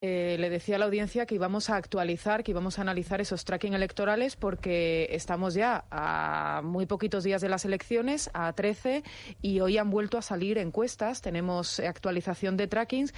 Le decía a la audiencia que íbamos a actualizar, que íbamos a analizar esos tracking electorales porque estamos ya a muy poquitos días de las elecciones, a 13, y hoy han vuelto a salir encuestas, tenemos actualización de trackings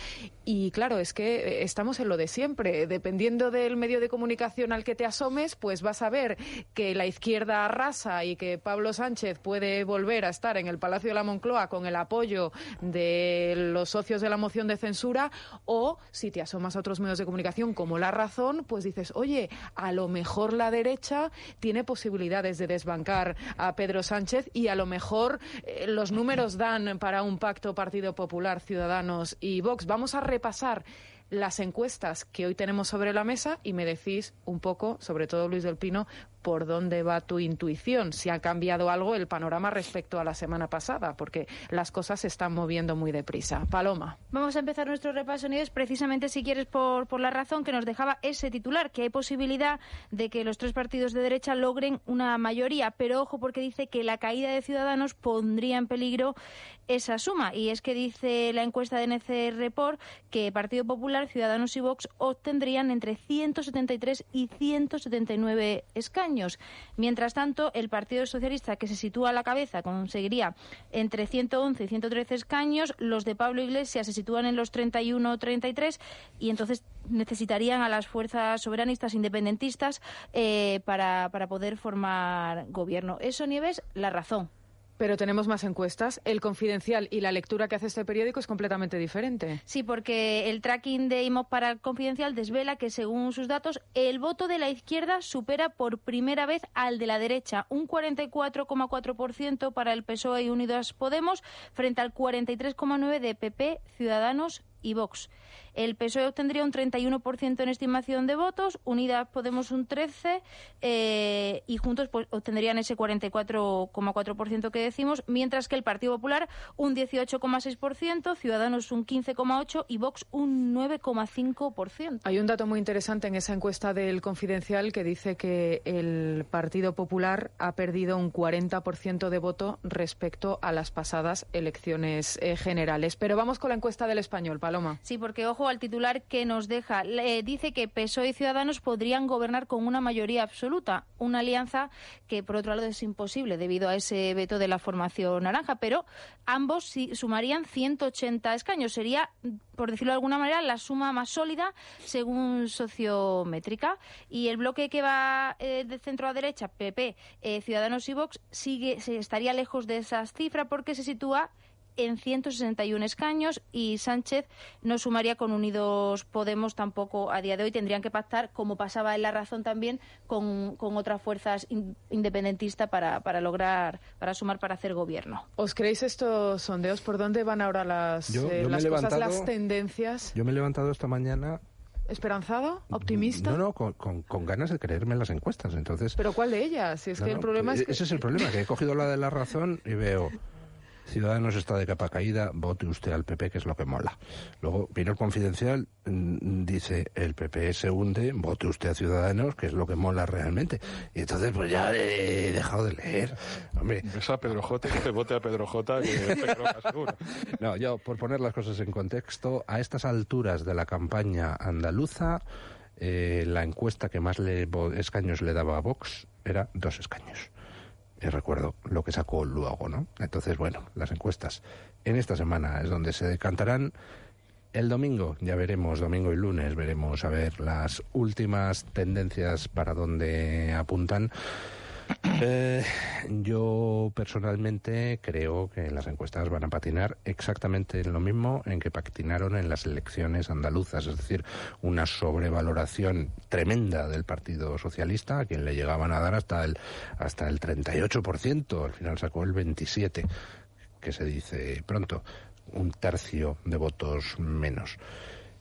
y claro, es que estamos en lo de siempre. Dependiendo del medio de comunicación al que te asomes, pues vas a ver que la izquierda arrasa y que Pablo Sánchez puede volver a estar en el Palacio de la Moncloa con el apoyo de los socios de la moción de censura, o si te asomas a otros medios de comunicación como La Razón, pues dices, oye, a lo mejor la derecha tiene posibilidades de desbancar a Pedro Sánchez y a lo mejor los números dan para un pacto Partido Popular, Ciudadanos y Vox. Vamos a repasar las encuestas que hoy tenemos sobre la mesa y me decís un poco, sobre todo Luis del Pino, por dónde va tu intuición, si ha cambiado algo el panorama respecto a la semana pasada, porque las cosas se están moviendo muy deprisa. Paloma. Vamos a empezar nuestro repaso, Nieves, precisamente, si quieres, por La Razón, que nos dejaba ese titular, que hay posibilidad de que los tres partidos de derecha logren una mayoría, pero ojo, porque dice que la caída de Ciudadanos pondría en peligro esa suma, y es que dice la encuesta de NC Report que Partido Popular, Ciudadanos y Vox obtendrían entre 173 y 179 escaños. Mientras tanto, el Partido Socialista, que se sitúa a la cabeza, conseguiría entre 111 y 113 escaños. Los de Pablo Iglesias se sitúan en los 31 o 33 y entonces necesitarían a las fuerzas soberanistas independentistas para poder formar gobierno. Eso, Nieves, La Razón. Pero tenemos más encuestas. El Confidencial y la lectura que hace este periódico es completamente diferente. Sí, porque el tracking de IMOB para el Confidencial desvela que, según sus datos, el voto de la izquierda supera por primera vez al de la derecha. Un 44,4% para el PSOE y Unidas Podemos, frente al 43,9% de PP, Ciudadanos y Vox. El PSOE obtendría un 31% en estimación de votos, Unidas Podemos un 13% y juntos pues obtendrían ese 44,4% que decimos, mientras que el Partido Popular un 18,6%, Ciudadanos un 15,8% y Vox un 9,5%. Hay un dato muy interesante en esa encuesta del Confidencial que dice que el Partido Popular ha perdido un 40% de voto respecto a las pasadas elecciones generales. Pero vamos con la encuesta del Español, Paloma. Sí, porque ojo al titular que nos deja. Dice que PSOE y Ciudadanos podrían gobernar con una mayoría absoluta, una alianza que por otro lado es imposible debido a ese veto de la formación naranja, pero ambos sí sumarían 180 escaños. Sería, por decirlo de alguna manera, la suma más sólida según Sociométrica. Y el bloque que va de centro a derecha, PP, Ciudadanos y Vox, estaría lejos de esas cifras porque se sitúa en 161 escaños y Sánchez no sumaría con Unidos Podemos tampoco a día de hoy. Tendrían que pactar, como pasaba en La Razón también, con otras fuerzas independentistas para sumar para hacer gobierno. ¿Os creéis estos sondeos? ¿Por dónde van ahora las cosas, las tendencias? Yo me he levantado esta mañana ¿Esperanzado? ¿Optimista? No, con ganas de creerme las encuestas. Entonces, ¿pero cuál de ellas? Si es que el problema es que... Ese es el problema, que he cogido la de La Razón y veo... Ciudadanos está de capa caída, vote usted al PP, que es lo que mola. Luego viene el Confidencial, dice, el PP se hunde, vote usted a Ciudadanos, que es lo que mola realmente. Y entonces, pues ya he dejado de leer. Hombre. Ves a Pedro J, que te vote a Pedro J, que te creo más seguro. No, yo, por poner las cosas en contexto, a estas alturas de la campaña andaluza, la encuesta que más escaños le daba a Vox era 2 escaños. Y recuerdo lo que sacó luego, ¿no? Entonces, bueno, las encuestas en esta semana es donde se decantarán. El domingo, ya veremos, domingo y lunes, veremos a ver las últimas tendencias para dónde apuntan. Yo personalmente creo que las encuestas van a patinar exactamente en lo mismo en que patinaron en las elecciones andaluzas, es decir, una sobrevaloración tremenda del Partido Socialista, a quien le llegaban a dar hasta el 38%, al final sacó el 27%, que se dice pronto, un tercio de votos menos.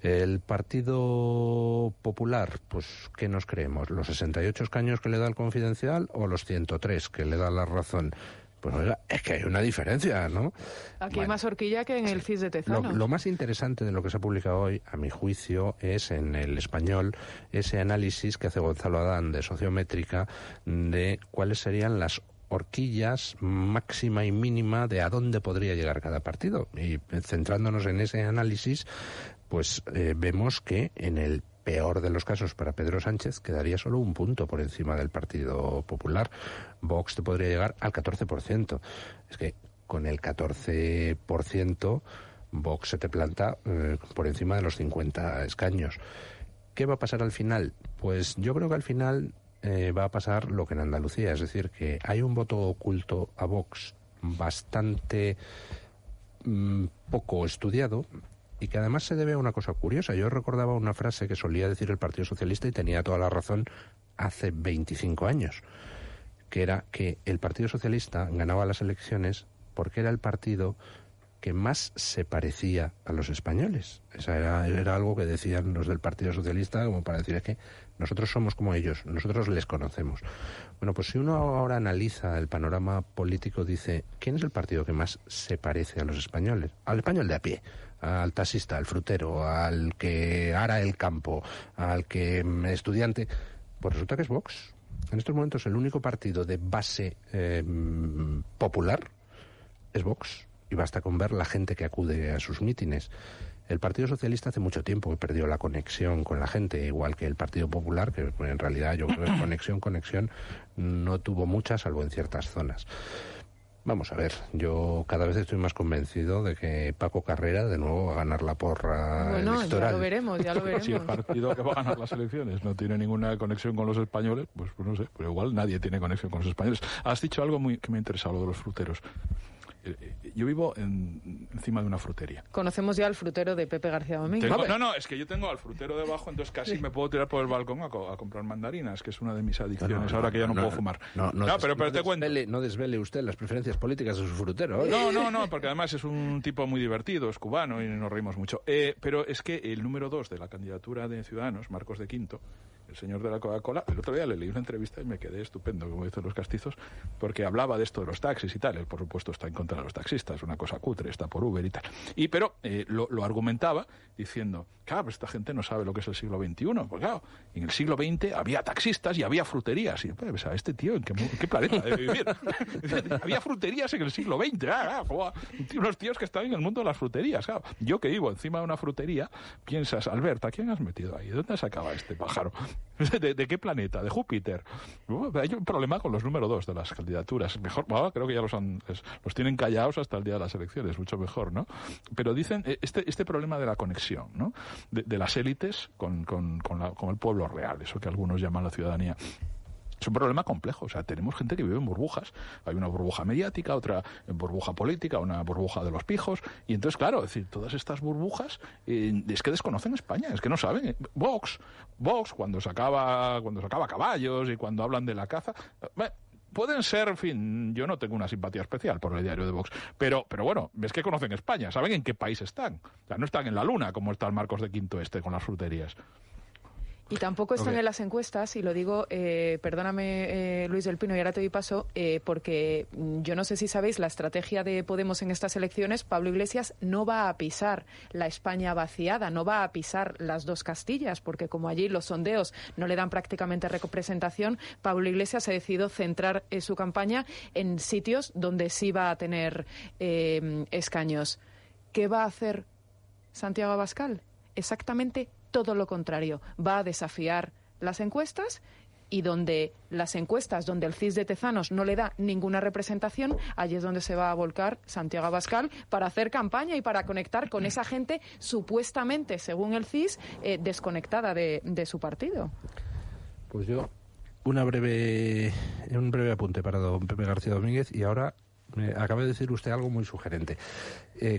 El Partido Popular, pues, ¿qué nos creemos? ¿Los 68 escaños que le da el Confidencial o los 103 que le da La Razón? Pues oiga, es que hay una diferencia, ¿no? Aquí hay más horquilla que en el CIS de Tezanos. Lo más interesante de lo que se ha publicado hoy, a mi juicio, es en El Español ese análisis que hace Gonzalo Adán de Sociométrica de cuáles serían las horquillas máxima y mínima de a dónde podría llegar cada partido. Y centrándonos en ese análisis, pues vemos que en el peor de los casos para Pedro Sánchez quedaría solo un punto por encima del Partido Popular. Vox te podría llegar al 14%. Es que con el 14% Vox se te planta por encima de los 50 escaños. ¿Qué va a pasar al final? Pues yo creo que al final va a pasar lo que en Andalucía, es decir, que hay un voto oculto a Vox bastante poco estudiado y que además se debe a una cosa curiosa. Yo recordaba una frase que solía decir el Partido Socialista y tenía toda la razón hace 25 años, que era que el Partido Socialista ganaba las elecciones porque era el partido que más se parecía a los españoles. Esa era algo que decían los del Partido Socialista como para decir, es que nosotros somos como ellos, nosotros les conocemos. Bueno, pues si uno ahora analiza el panorama político, dice, ¿quién es el partido que más se parece a los españoles? Al español de a pie, al taxista, al frutero, al que ara el campo, al que estudiante. Pues resulta que es Vox. En estos momentos el único partido de base popular es Vox. Y basta con ver la gente que acude a sus mítines. El Partido Socialista hace mucho tiempo que perdió la conexión con la gente, igual que el Partido Popular, que en realidad yo creo que conexión no tuvo mucha, salvo en ciertas zonas. Vamos a ver, yo cada vez estoy más convencido de que Paco Carrera de nuevo va a ganar la porra electoral. Ya lo veremos. Si el partido que va a ganar las elecciones no tiene ninguna conexión con los españoles, pues no sé, pero igual nadie tiene conexión con los españoles. Has dicho algo que me ha interesado, lo de los fruteros. Yo vivo encima de una frutería. Conocemos ya al frutero de Pepe García Domínguez. Es que yo tengo al frutero debajo, entonces casi me puedo tirar por el balcón a comprar mandarinas, que es una de mis adicciones, ahora que ya no puedo fumar. Pero te cuento. No desvele usted las preferencias políticas de su frutero. No, porque además es un tipo muy divertido, es cubano y nos reímos mucho. Pero es que el número 2 de la candidatura de Ciudadanos, Marcos de Quinto, el señor de la Coca-Cola, el otro día le leí una entrevista y me quedé estupendo, como dicen los castizos, porque hablaba de esto de los taxis y tal. Él, por supuesto, está en contra de los taxistas, una cosa cutre, está por Uber y tal. Pero lo argumentaba diciendo, claro, esta gente no sabe lo que es el siglo XXI. Pues claro, en el siglo XX había taxistas y había fruterías. Y pues, ¿a este tío en qué planeta debe vivir? Había fruterías en el siglo XX. Unos tíos que están en el mundo de las fruterías. Claro. Yo que vivo encima de una frutería, piensas, Albert, ¿a quién has metido ahí? ¿De dónde sacaba este pájaro? ¿De qué planeta? ¿De Júpiter? Hay un problema con los número 2 de las candidaturas. Mejor, creo que ya los tienen callados hasta el día de las elecciones, mucho mejor, ¿no? Pero dicen este problema de la conexión, ¿no? De las élites con el pueblo real, eso que algunos llaman la ciudadanía. Es un problema complejo, o sea, tenemos gente que vive en burbujas. Hay una burbuja mediática, otra burbuja política, una burbuja de los pijos, y entonces, claro, es decir, todas estas burbujas es que desconocen España, es que no saben. Vox, cuando sacaba caballos y cuando hablan de la caza, pueden ser, en fin, yo no tengo una simpatía especial por el diario de Vox, pero bueno, ves que conocen España, saben en qué país están. O sea, no están en la luna, como está el Marcos de Quinto con las fruterías. Y tampoco están en las encuestas, y lo digo, perdóname, Luis del Pino, y ahora te doy paso, porque yo no sé si sabéis la estrategia de Podemos en estas elecciones. Pablo Iglesias no va a pisar la España vaciada, no va a pisar las dos Castillas, porque como allí los sondeos no le dan prácticamente representación, Pablo Iglesias ha decidido centrar su campaña en sitios donde sí va a tener escaños. ¿Qué va a hacer Santiago Abascal? Exactamente todo lo contrario. Va a desafiar las encuestas, y donde las encuestas, donde el CIS de Tezanos no le da ninguna representación, allí es donde se va a volcar Santiago Abascal para hacer campaña y para conectar con esa gente supuestamente, según el CIS, desconectada de su partido. Pues yo, un breve apunte para don Pepe García Domínguez, y ahora acaba de decir usted algo muy sugerente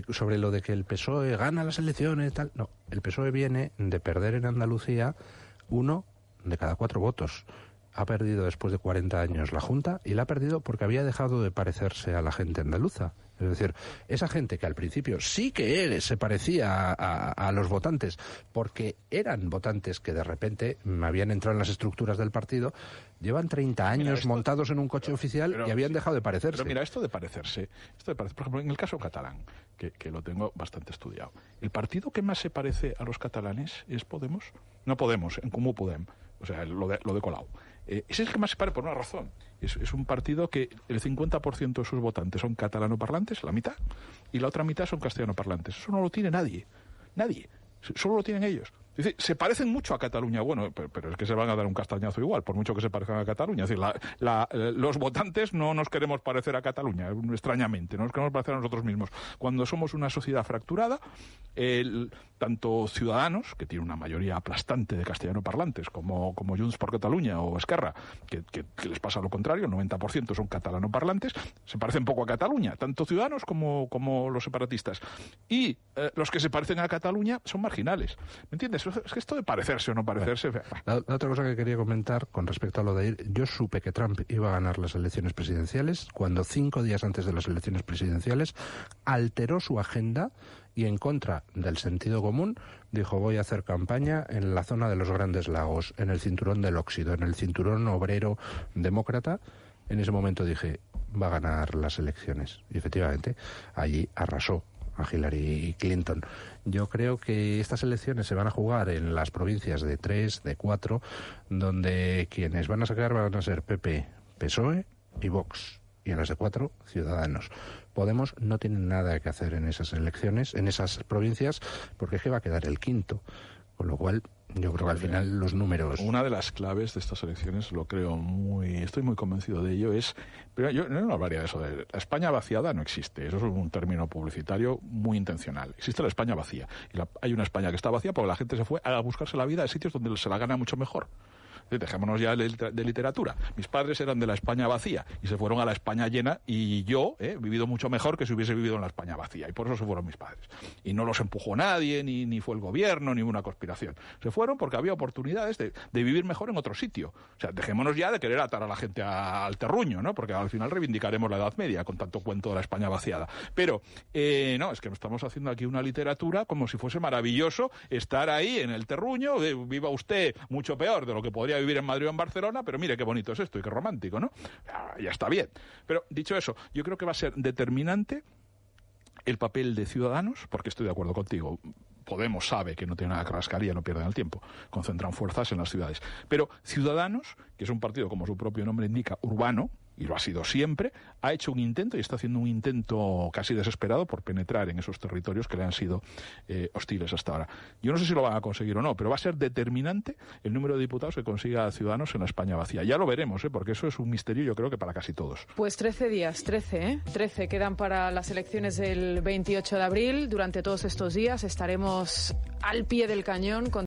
sobre lo de que el PSOE gana las elecciones y tal. No, el PSOE viene de perder en Andalucía 1 de cada 4 votos. Ha perdido después de 40 años la Junta, y la ha perdido porque había dejado de parecerse a la gente andaluza. Es decir, esa gente que al principio sí que se parecía a los votantes, porque eran votantes que de repente habían entrado en las estructuras del partido, llevan 30 años montados en un coche oficial y habían dejado de parecerse. Pero mira, esto de parecerse, por ejemplo, en el caso catalán, que lo tengo bastante estudiado, el partido que más se parece a los catalanes es Podemos. No Podemos, en Comú Podem, o sea, lo de Colau. Ese es el que más se parece por una razón. Es un partido que el 50% de sus votantes son catalanoparlantes, la mitad, y la otra mitad son castellanoparlantes. Eso no lo tiene nadie. Solo lo tienen ellos. Es decir, se parecen mucho a Cataluña, bueno, pero es que se van a dar un castañazo igual, por mucho que se parezcan a Cataluña. Es decir, los votantes no nos queremos parecer a Cataluña, extrañamente, no nos queremos parecer a nosotros mismos. Cuando somos una sociedad fracturada, tanto Ciudadanos, que tiene una mayoría aplastante de castellano parlantes, como Junts per Catalunya o Esquerra, que les pasa lo contrario, el 90% son catalano parlantes, se parecen poco a Cataluña, tanto Ciudadanos como los separatistas. Y los que se parecen a Cataluña son marginales. ¿Me entiendes? Es que esto de parecerse o no parecerse... La otra cosa que quería comentar con respecto a lo de ir, yo supe que Trump iba a ganar las elecciones presidenciales cuando 5 días antes de las elecciones presidenciales alteró su agenda y en contra del sentido común dijo: voy a hacer campaña en la zona de los Grandes Lagos, en el cinturón del óxido, en el cinturón obrero demócrata. En ese momento dije, va a ganar las elecciones. Y efectivamente, allí arrasó a Hillary Clinton. Yo creo que estas elecciones se van a jugar en las provincias de 3, de 4, donde quienes van a sacar van a ser PP, PSOE y Vox. Y en las de 4, Ciudadanos. Podemos no tiene nada que hacer en esas elecciones, en esas provincias, porque es que va a quedar el quinto. Con lo cual, yo creo que al final los números... Una de las claves de estas elecciones, estoy muy convencido de ello, es... Pero yo no hablaría de eso, de la España vaciada no existe, eso es un término publicitario muy intencional. Existe la España vacía. Y hay una España que está vacía porque la gente se fue a buscarse la vida en sitios donde se la gana mucho mejor. Dejémonos ya de literatura. Mis padres eran de la España vacía y se fueron a la España llena, y yo he vivido mucho mejor que si hubiese vivido en la España vacía, y por eso se fueron mis padres. Y no los empujó nadie, ni fue el gobierno, ni una conspiración. Se fueron porque había oportunidades de vivir mejor en otro sitio. O sea, dejémonos ya de querer atar a la gente al terruño, ¿no? Porque al final reivindicaremos la Edad Media con tanto cuento de la España vaciada. Pero, no, es que estamos haciendo aquí una literatura como si fuese maravilloso estar ahí en el terruño, viva usted mucho peor de lo que podría vivir en Madrid o en Barcelona, pero mire qué bonito es esto y qué romántico, ¿no? Ya está bien. Pero dicho eso, yo creo que va a ser determinante el papel de Ciudadanos, porque estoy de acuerdo contigo. Podemos sabe que no tiene nada que rascar y ya no pierden el tiempo. Concentran fuerzas en las ciudades. Pero Ciudadanos, que es un partido, como su propio nombre indica, urbano, y lo ha sido siempre, ha hecho un intento y está haciendo un intento casi desesperado por penetrar en esos territorios que le han sido hostiles hasta ahora. Yo no sé si lo van a conseguir o no, pero va a ser determinante el número de diputados que consiga Ciudadanos en la España vacía. Ya lo veremos, porque eso es un misterio, yo creo que para casi todos. Pues 13 días, 13 quedan para las elecciones del 28 de abril. Durante todos estos días estaremos al pie del cañón con